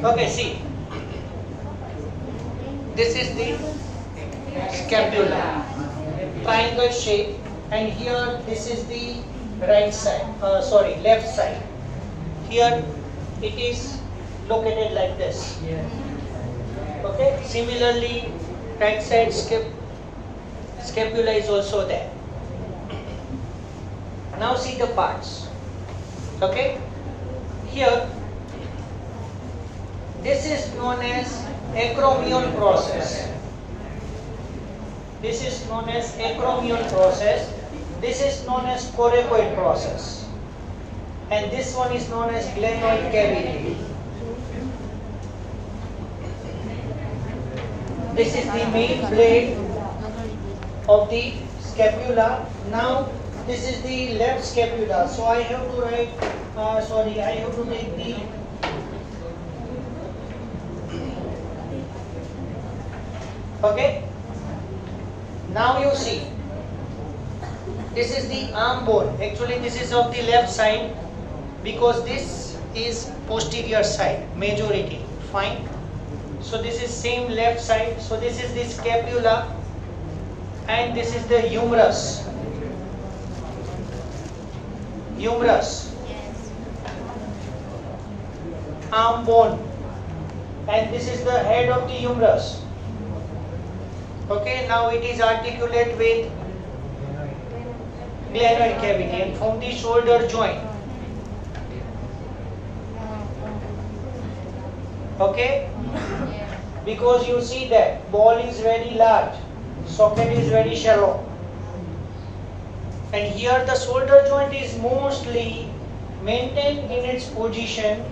Okay, see, this is the scapula, triangle shape, and here this is the right side, left side. Here it is located like this. Okay, similarly, right side scapula is also there. Now see the parts. Okay, here this is known as acromion process. This is known as acromion process. This is known as coracoid process. And this one is known as glenoid cavity. This is the main blade of the scapula. Now this is the left scapula. So I have to write, I have to take the okay. Now you see, this is the arm bone. Actually this is of the left side because this is posterior side, majority. Fine. So this is same left side. So this is the scapula and this is the humerus. Humerus. Arm bone. And this is the head of the humerus. Okay, now it is articulate with glenoid cavity and from the shoulder joint. Okay, because you see that ball is very large, socket is very shallow, and here the shoulder joint is mostly maintained in its position,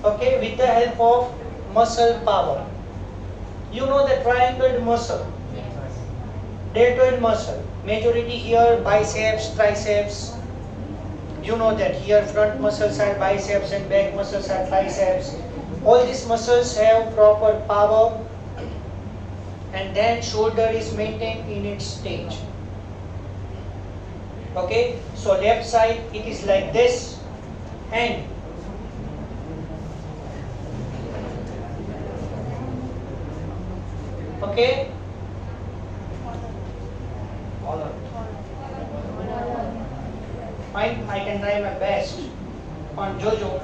okay, with the help of muscle power. You know the triangle muscle, deltoid muscle, majority here biceps, triceps. You know that here front muscles are biceps and back muscles are triceps. All these muscles have proper power and then shoulder is maintained in its stage. Okay, so left side it is like this and okay. Fine, I can try my best on Jojo.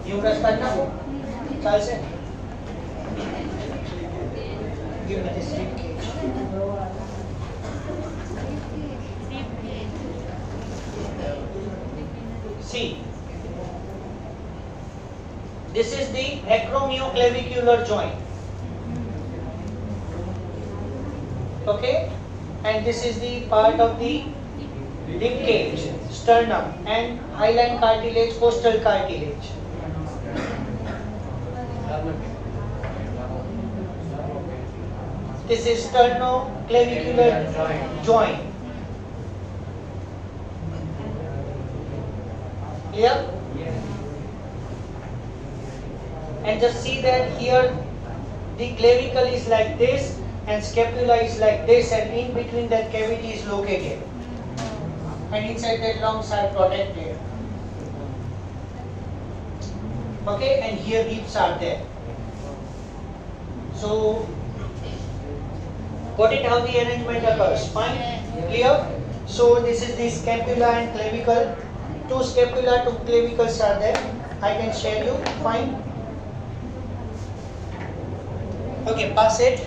Humerus करना हो चाल से give me this rib cage. See, this is the acromioclavicular joint. Okay, and this is the part of the rib cage, sternum, and hyaline cartilage, costal cartilage. This is sternoclavicular joint. Clear? And just see that here the clavicle is like this and scapula is like this, and in between that cavity is located. And inside that lungs are protected. Okay, and here ribs are there. So, got it how the arrangement occurs? Fine? Clear? So, this is the scapula and clavicle. Two scapula, two clavicles are there. I can share you. Fine? Okay, pass it.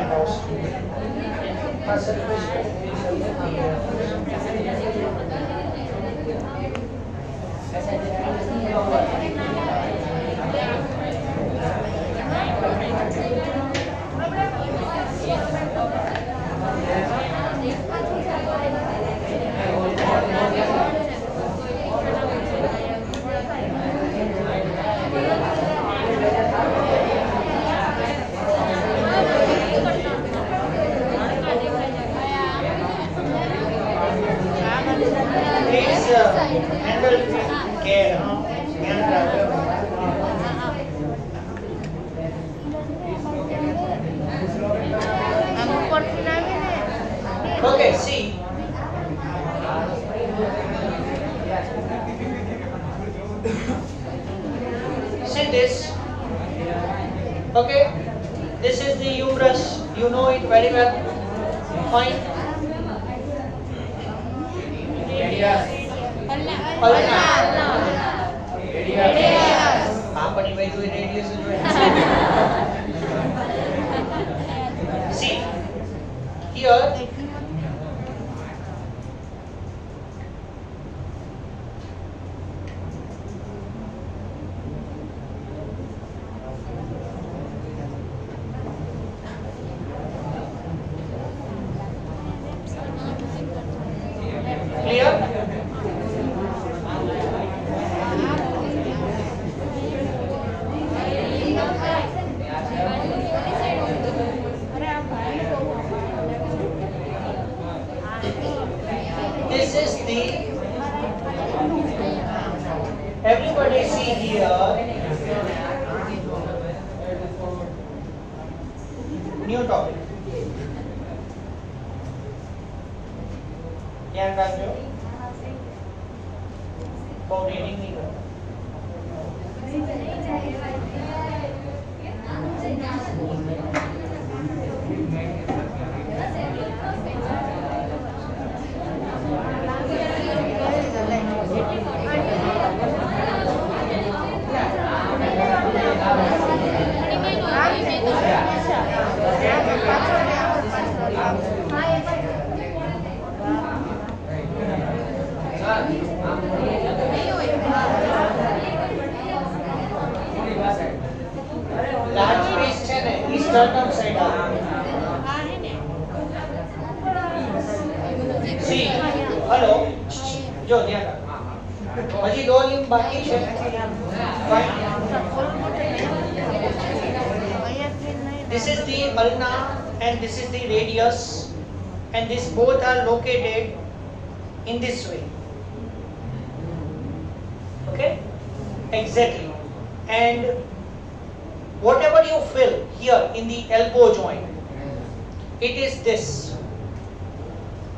and Austria. Please handle with care. Okay, see. See this. Okay, this is the uterus. You know it very well. Fine. See here. Clear? This is the, everybody see here, new topic. ध्यान रखो बहुत reading नहीं करो large space છે ને eastern side C hello જો ધ્યાન રાખો હજી દો લિંક બાકી છે this is the ulna and this is the radius and these both are located in this way. Okay, exactly. And whatever you feel here in the elbow joint, it is this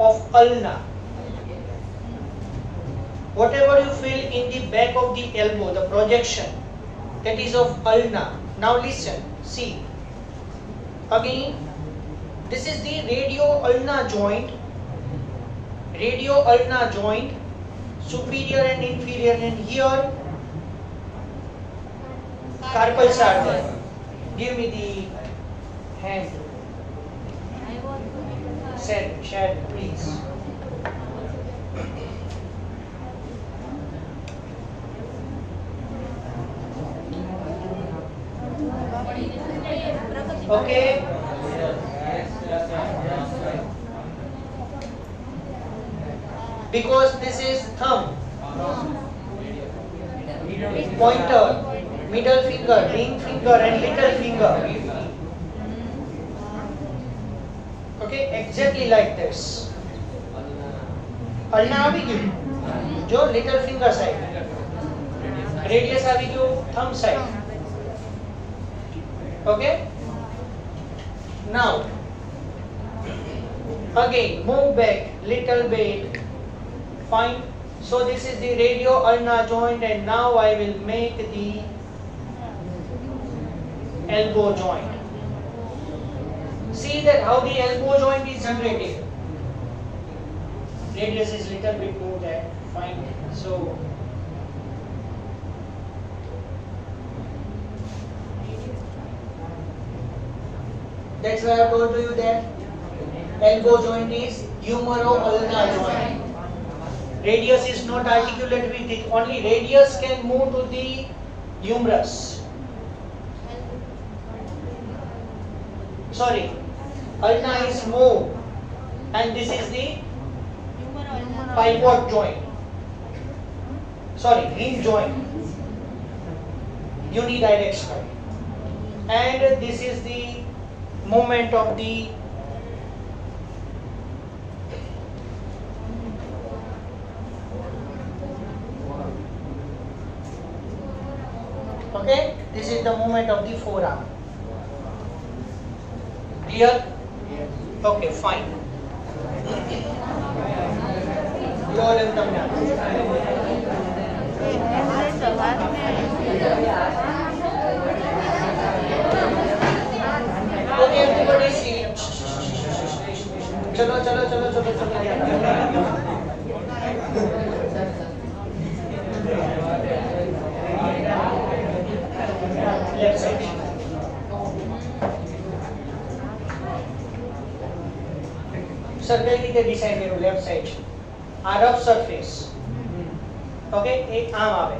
of ulna. Whatever you feel in the back of the elbow, the projection, that is of ulna. Now listen, see. Again, this is the radio-ulnar joint. Radio-ulnar joint, superior and inferior, and here carpals are there. Give me the hand. Shed, please. Okay. Because this is thumb, pointer, middle finger, ring finger and little finger. Okay, exactly like this. Ulna આવી ગયું જો little finger side, radius આવી ગયું thumb side. Okay, now again move back little bit. Fine. So this is the radio-ulnar joint, and now I will make the elbow joint. See that how the elbow joint is generated. Radius is little bit more than. Fine. So That's why I told you that elbow joint is humero-ulnar joint. Radius is not articulate with it. Only radius can move to the humerus. Sorry, ulna is move, and this is the pivot joint. Sorry, hinge joint. Unidirectional. And this is the movement of the okay, this is the movement of the forearm. Clear? Okay, fine. Your okay, everybody see. Chalo. Left side. Sir, કઈ રીતે decide કર્યું left side? આ rough surface. Okay, એક આમ આવે.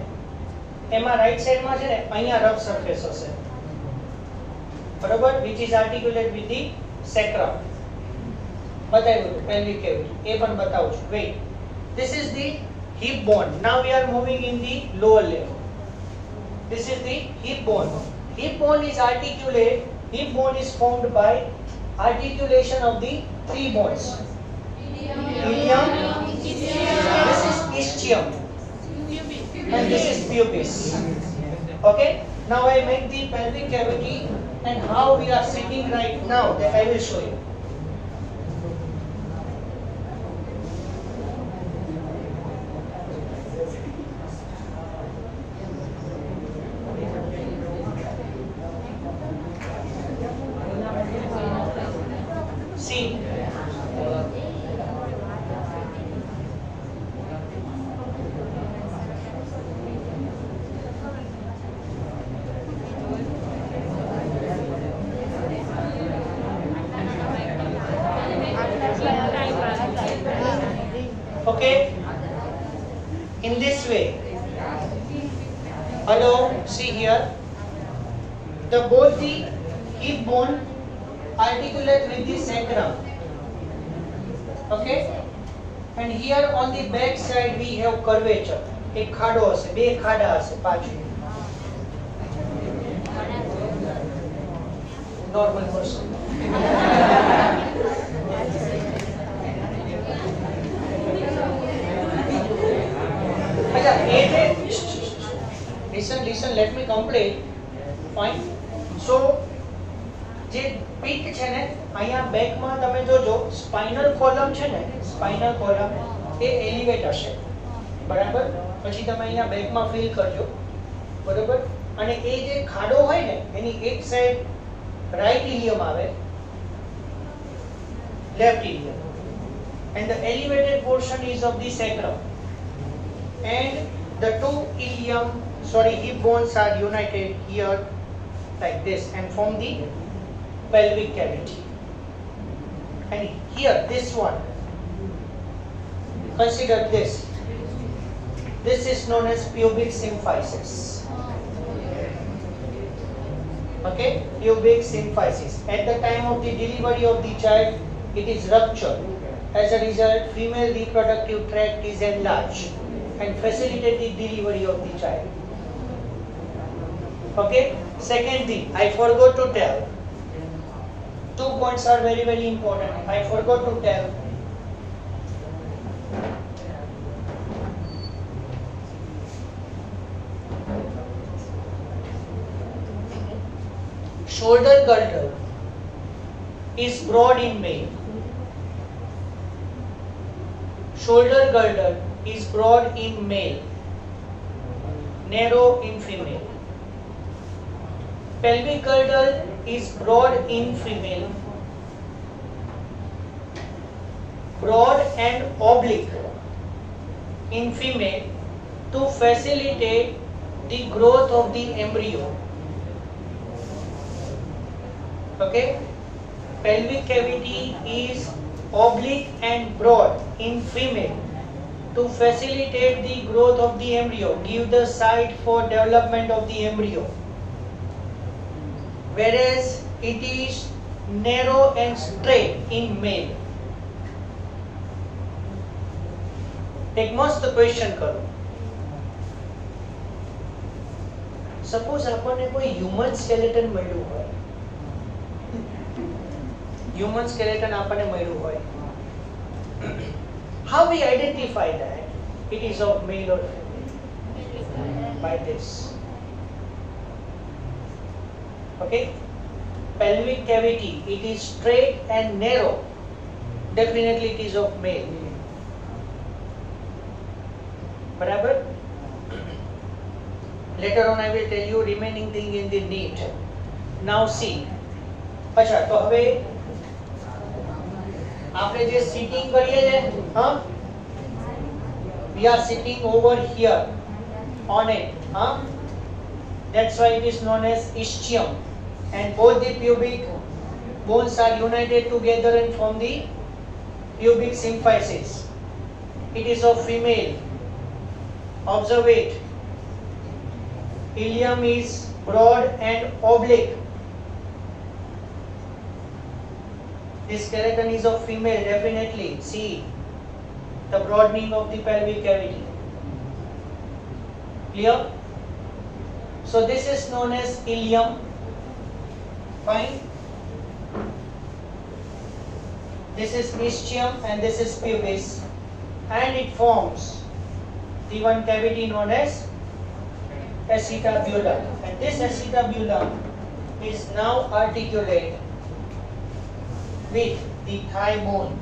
એમાં right સાઈડમાં છે ને અહીંયા રફ સરફેસ હશે. બરોબર, which is articulate with the sacrum. બતાવ્યું pelvic cavity. એ પણ બતાવું છું. Wait. This is the hip bone. Now we are moving in the lower level. This is the hip bone. Hip bone is articulate. Hip bone is formed by articulation of the three bones. Ilium, this is ischium, and this is pubis. Okay. Now I make the pelvic cavity, and how we are sitting right now, that I will show you. See. Okay, in this way. Hello, see here. Both the hip bone articulate with the sacrum. Okay, and here on the back side we have curvature. એક ખાડો હશે, બે ખાડા હશે પાછળ. Normal person. Listen, let me complete. Fine. So, જે peak છે ને અહીંયા બેકમાં તમે જોજો સ્પાઇનલ કોલમ છે ને, સ્પાઇનલ કોલમ એ એલિવેટ હશે. બરાબર, પછી તમે અહીંયા બેકમાં ફીલ કરજો. બરાબર, અને એ જે ખાડો હોય ને એની એક સાઈડ રાઈટ ઇલિયમ આવે, left ઇલિયમ, and the elevated portion is of the sacrum, and the two hip bones are united here like this and form the pelvic cavity. And here, this one, consider this. This is known as pubic symphysis. Okay, pubic symphysis. At the time of the delivery of the child, it is ruptured. As a result, female reproductive tract is enlarged and facilitate the delivery of the child. Okay. Second thing, I forgot to tell. 2 points are very, very important. I forgot to tell. Shoulder girdle is broad in male. Shoulder girdle is broad in male, narrow in female. Pelvic girdle is broad in female, broad and oblique in female to facilitate the growth of the embryo. Okay, pelvic cavity is oblique and broad in female to facilitate the growth of the embryo, give the site for development of the embryo. Whereas it is narrow and straight in male. એક મસ્ત question કરો. Suppose આપણને કોઈ human skeleton મળ્યું હોય, human skeleton આપણને મળ્યું હોય, how we identify that it is of male or female? By this. Okay, pelvic cavity, it is straight and narrow, definitely it is of male. Barabar? Later on I will tell you remaining thing in the NEET. Now see. अच्छा तो હવે આપણે જે sitting કરીએ છે, હા, we are sitting over here on it, huh? That's why it is known as ischium, and both the pubic bones are united together and form the pubic symphysis. It is of female. Observe it. Ilium is broad and oblique. The skeleton is of female, definitely. See the broadening of the pelvic cavity. Clear? So this is known as ilium. Fine. This is ischium and this is pubis, and it forms the one cavity known as acetabulum, and this acetabulum is now articulate with the thigh bone.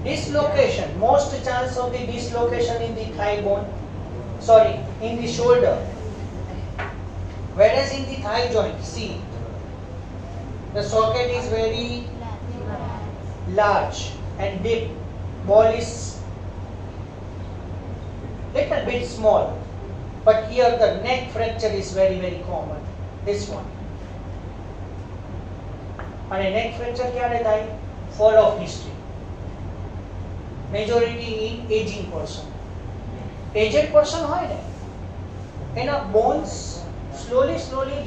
Dislocation, most chance of the dislocation in the thigh bone, sorry, in the shoulder, whereas in the thigh joint, see, the socket is very large and deep, ball is little bit small, but here the neck fracture is very common, this one. And neck fracture ક્યારે થાય? Fall of history, majority in aging person. Aged person હોય ને, એના bones slowly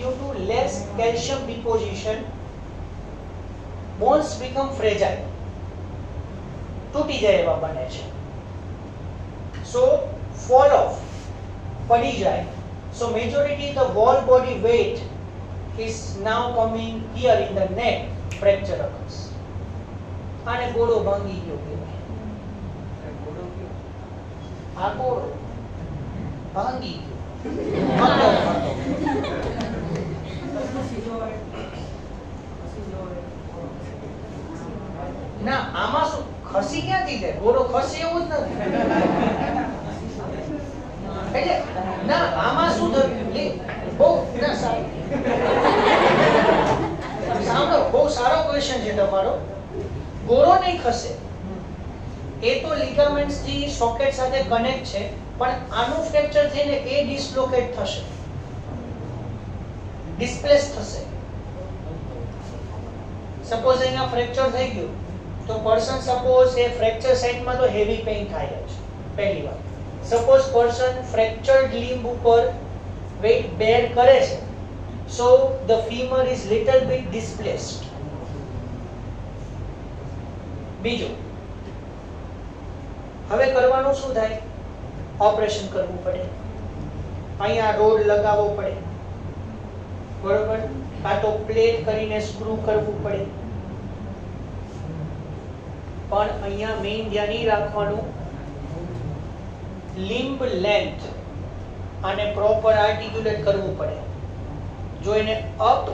due to less calcium deposition, bones become fragile, તૂટી જાય એવા બને છે. So fall off, પડી જાય. So majority the whole body weight is now coming here in the neck, fracture occurs. આને ગોળો ભાંગી ગયો કહેવાય. આ ગોળો ભાંગી ગયો. ના આમાં શું ખસી ક્યાંથી જાય? ગોળો ખસે એવું જ નથી. એટલે ના આમાં શું બહુ ના સાંભળો, બહુ સારો ક્વેશ્ચન છે તમારો. ગોળો નહીં ખસે, એ તો લિગામેન્ટ્સ થી સોકેટ સાથે કનેક્ટ છે, પણ આનું ફ્રેક્ચર થઈને એ ડિસ્લોકેટ થશે, ડિસ્પ્લેસ થશે. સપોઝ અહીંયા ફ્રેક્ચર થઈ ગયું તો પર્સન સપોઝ એ ફ્રેક્ચર સાઇટમાં તો હેવી પેઇન થાય જ પહેલી વાર. સપોઝ પર્સન ફ્રેક્ચર્ડ લિમ્બ ઉપર વેઇટ બેર કરે છે, so the femur is little bit displaced. બીજું હવે કરવાનું શું થાય? ઓપરેશન કરવું પડે, અહીંયા રોડ લગાવવો પડે, બરોબર, કાં તો પ્લેટ કરીને સ્ક્રૂ કરવું પડે. પણ અહીંયા મેઇન ધ્યાન એ રાખવાનું, લિમ્બ લેન્થ આને પ્રોપર આર્ટિક્યુલેટ કરવું પડે. જો એને અપ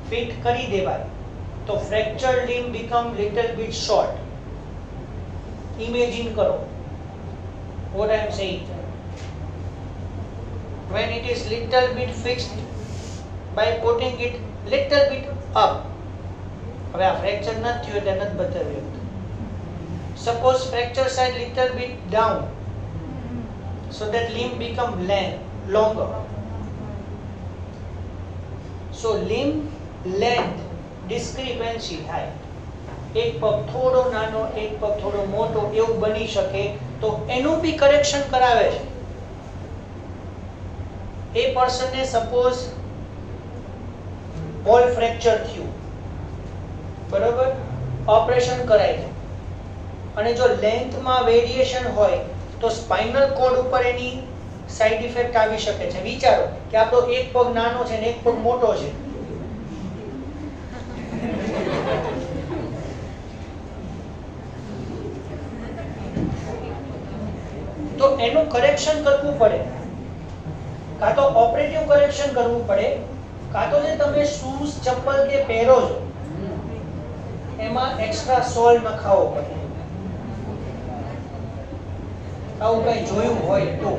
ફિટ કરી દેવાય તો fracture લિમ્બ become little bit short. Imagine karo what I am saying. When it is little bit fixed by putting it little bit up. હવે આ ફ્રેક્ચર ન થયું એટલે નથી બતાવ્યું. Suppose fracture side little bit down so that limb become longer. So limb length discrepancy થાય. એક પગ થોડો નાનો એક પગ થોડો મોટો એવું બની શકે તો એનું બી કરેક્શન કરાવે છે. એ પર્સન ને સપોઝ બોલ ફ્રેક્ચર થયું, બરોબર, ઓપરેશન કરાય છે અને જો લેન્થ માં વેરિએશન હોય તો સ્પાઇનલ કોડ ઉપર એની સાઇડ ઇફેક્ટ આવી શકે છે. વિચારો કે આપણો એક પગ નાનો છે ને એક પગ મોટો છે, તો એનું કરેક્શન કરવું પડે, કાં તો ઓપરેટિવ કરેક્શન કરવું પડે, કાં તો જે તમે શૂઝ ચપ્પલ કે પહેરો છો એમાં એક્સ્ટ્રા સોલ નખાવો પડે. આવું કઈ જોયું હોય તો.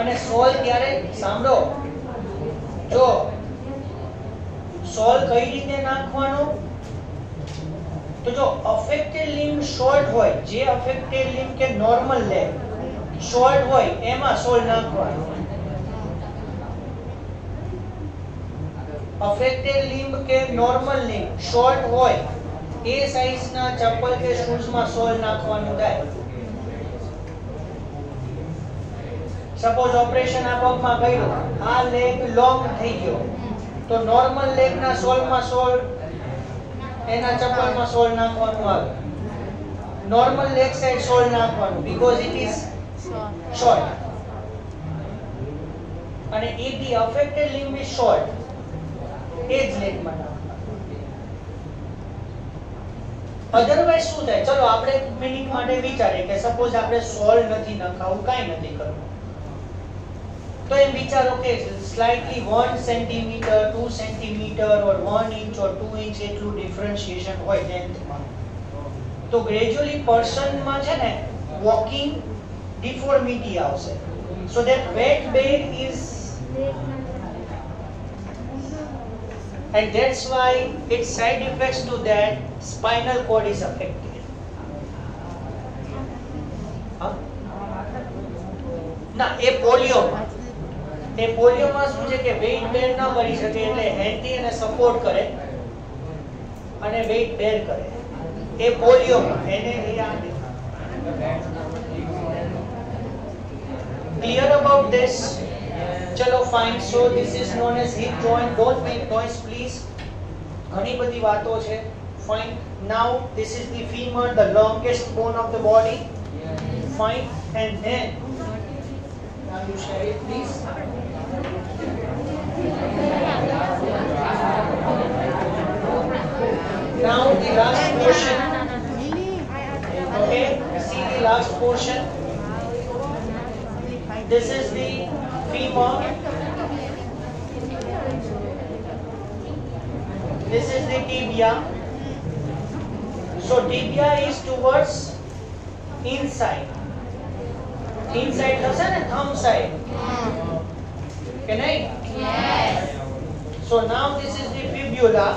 અને સોલ ત્યારે સાંભળો, જો સોલ કઈ રીતે નાખવાનો, તો જો અફેક્ટેડ લિમ્બ શોર્ટ હોય, જે અફેક્ટેડ લિમ્બ કે નોર્મલ લેગ શોર્ટ હોય એમાં સોલ નાખવાનો. અફેક્ટેડ લિમ્બ કે નોર્મલ લિમ્બ શોર્ટ હોય એ સાઈઝના ચપ્પલ કે શૂઝમાં સોલ નાખવાનું થાય. સપોઝ ઓપરેશન આ પગમાં કર્યું, આ લેગ લોંગ થઈ ગયો તો નોર્મલ લેગના સોલમાં સોલ એના ચપ્પલમાં સોલ નાખવાનું આવે. નોર્મલ લેગ સાઈડ સોલ નાખવાનું because it is short. અને if the affected limb is short, એ જ લેગમાં નાખવાનું. અધરવાઇઝ શું થાય, ચલો આપણે એક મિનિટ માટે વિચારીએ કે સપોઝ આપણે સોલ નથી નખાવું, કાઈ નથી કરવું, તો એમ વિચારો કે slightly 1 centimetre 2 centimetre or 1 inch or 2 inch એટલું ડિફરન્શિએશન હોય લેન્થમાં, તો ગ્રેજ્યુઅલી પર્સનમાં છે ને વોકિંગ ડિફોર્મિટી આવશે. So that wet bed is, and that's why its side effects to that spinal cord is affected. ના એ પોલિયોમાં શું છે કે વેઇટ બેર ન કરી શકે એટલે હેન્ડથી એને સપોર્ટ કરે અને વેઇટ બેર કરે. એ પોલિયોમાં એને clear about this? ચલો fine. So this is known as hip joint. Don't make noise please. ઘણી બધી વાતો છે. Fine. Now this is the femur, the longest bone of the body. Fine. And then now you share it please. Now the last portion. Okay, see the last portion. This is the femur. This is the tibia. So tibia is towards inside. Inside thase na thumb side. Can I? Yes. So now this is the fibula.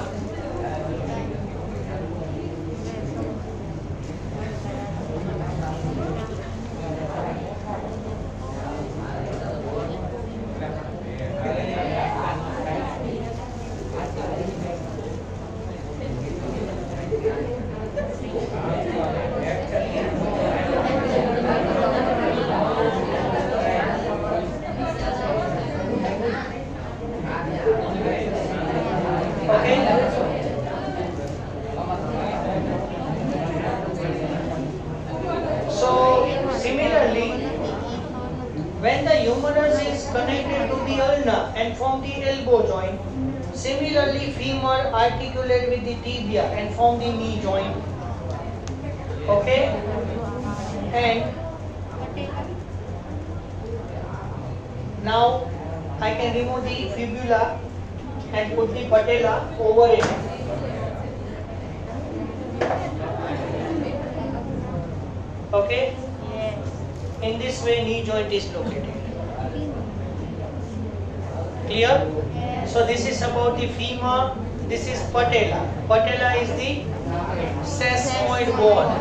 When the humerus is connected to the ulna and form the elbow joint, similarly femur articulate with the tibia and form the knee joint. Okay? And now I can remove the fibula and put the patella over it. Okay? In this way knee joint is located. Clear? So this is about the femur. This is patella. Patella is the sesamoid bone.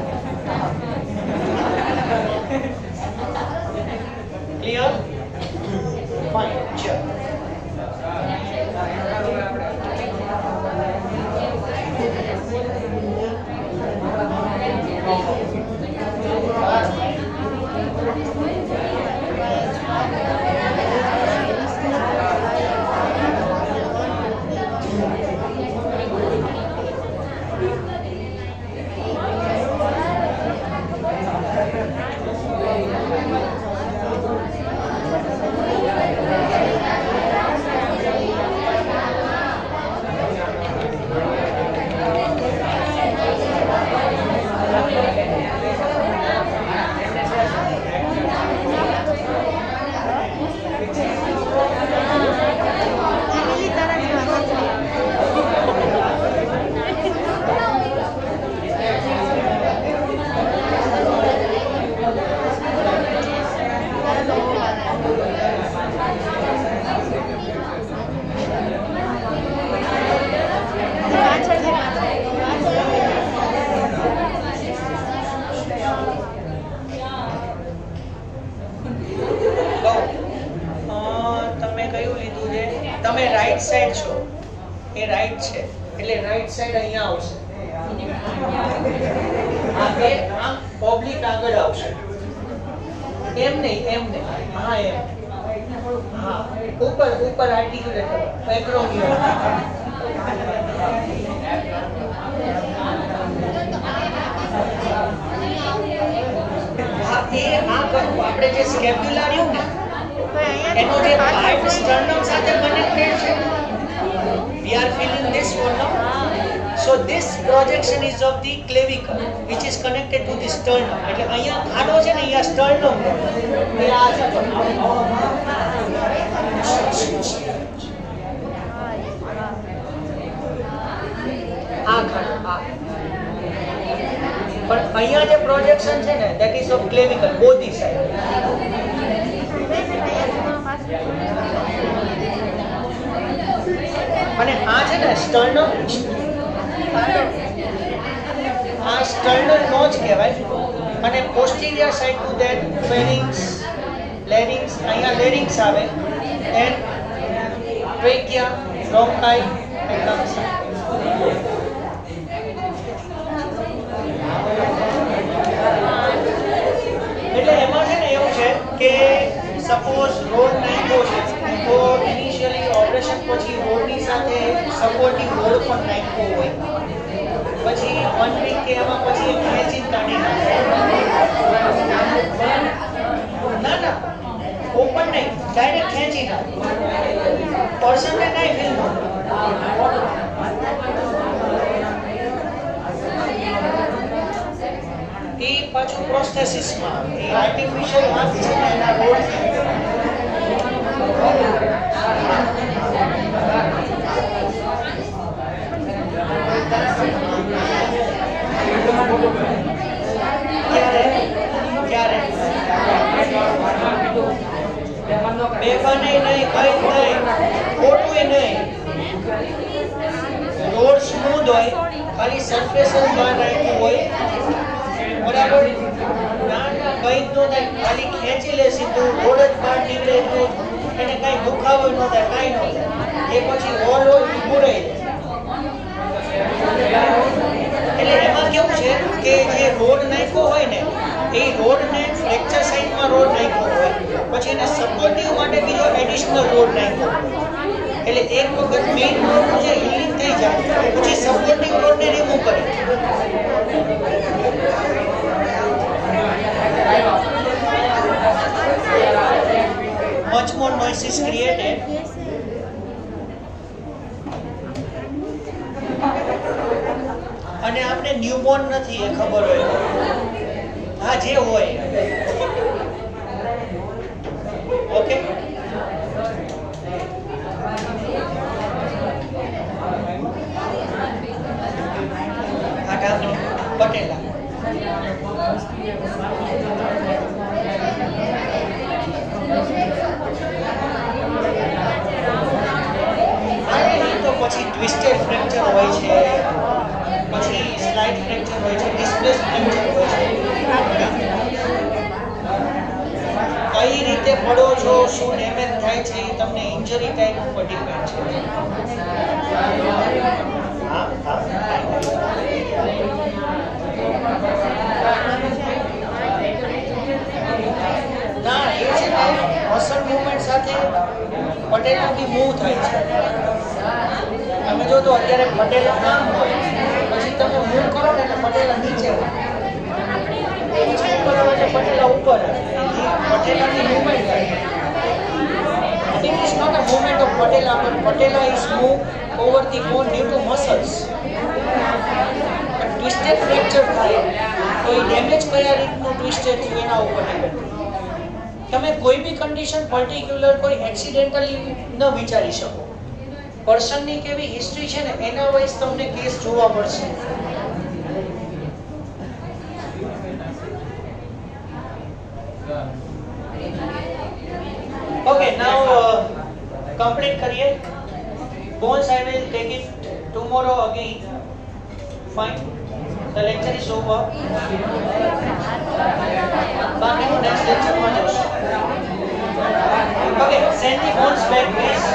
Right side છો, એ right છે એટલે right side અહીંયા આવશે. આ oblique આગળ આવશે. એમ નહીં. હા એમ. હા ઉપર આર્ટિક્યુલેટ કરો. એક્રોનિયમ. આપણે જે સ્કેપ્યુલા રહ્યું ને એનો જે પાર્ટ સ્ટર્નમ સાથે કનેક્ટેડ છે. We are feeling this one now. So this projection is of the clavicle which is connected to the sternum. એટલે અહીંયા ખાડો છે ને અહીંયા sternum એ આ છે. આ ખાડો આ. પણ અહીંયા જે પ્રોજેક્શન છે ને that is of clavicle both side. અને આ છે ને સ્ટર્નમ, આ સ્ટર્નલ નોચ કહેવાય. અને પોસ્ટિરિયર સાઇડ ટુ ધેટ ફેરિંગ્સ, લેરિંગ્સ, અહીંયા લેરિંગ્સ આવે, એન્ડ ટ્રેકિયા, બ્રોન્કાઈ એન્ડ લંગ્સ. એટલે એમાં છે ને એવું છે કે સપોઝ રોડ નાખ્યો છે તો ઇનિશિયલી ઓપરેશન પછી રોડની સાથે સપોર્ટિંગ રોડ પણ નાખ્યો હોય, પછી 1 વીક કે એમાં પછી ખેંચી કાઢી નાખે. ના ઓપન નહીં, ડાયરેક્ટ ખેંચી નાખે. પર્સનને કાંઈ ફીલ ન એ પાછું પ્રોસ્થેસિસમાં એ આર્ટિફિશિયલ હાથ છે ને એના રોડ ક્યારે બેફાને નહીં, કઈ નહીં, ખોટું નહીં. રોડ સ્મૂથ હોય, ખાલી સરફેસ જ બહાર રાખ્યું હોય, બરાબર. ના કઈ જ ન થાય, ખાલી ખેંચી લે સીધું, રોડ જ બહાર નીકળે તો એને કઈ દુખાવો ન થાય, કઈ ન થાય. એ પછી હોલ હોય ઊભું રહી જાય. એટલે એમાં કેવું છે કે જે રોડ નાખ્યો હોય ને એ રોડને ફ્રેક્ચર સાઇડમાં રોડ નાખ્યો હોય, પછી એને સપોર્ટિવ માટે બીજો એડિશનલ રોડ નાખ્યો હોય. એટલે એક વખત મેઇન રોડનું જે હિલિંગ થઈ જાય પછી સપોર્ટિવ રોડને રિમૂવ કરે. Much more noise is created. અને આપણે ન્યૂબોર્ન નથી એ ખબર હોય. હા જે હોય. ઓકે આ ઢાંકણી પટેલા. તો પછી ટ્વિસ્ટેડ ફ્રેક્ચર હોય છે, પછી સ્લાઇડ ફ્રેક્ચર હોય છે, ડિસ્પ્લેસ ફ્રેક્ચર હોય છે. કઈ રીતે પડો છો, શું ડેમેજ થાય છે એ તમને ઇન્જરી ટાઈપ ઉપર ડિપેન્ડ છે. ના એ છે ને મસલ મૂવમેન્ટ સાથે પટેલાથી મૂવ થાય છે. તમે જો તો અત્યારે પટેલા નામ હોય, પછી તમે મૂવ કરો ને એટલે પટેલા નીચે હોય, નીચે કરો એટલે પટેલા ઉપર. પટેલાની મૂવમેન્ટ થાય. It is not a movement of patella, but patella is moved over the bone due to muscles. Twisted fracture થાય તો એ ડેમેજ કયા રીતનું ટ્વિસ્ટેડ થયું એના ઉપર ડિપેન્ડ. તમે કોઈ બી કન્ડિશન પર્ટિક્યુલર કોઈ એક્સિડેન્ટલી ન વિચારી શકો. પર્સનની કેવી હિસ્ટ્રી છે ને એના વાઇઝ તમને કેસ જોવા મળશે. Okay, now complete કરીએ. Bones I will take it tomorrow again. Fine. The lecture is over. બાકીનું next lecture માં જોશું. Okay, send the bones back please.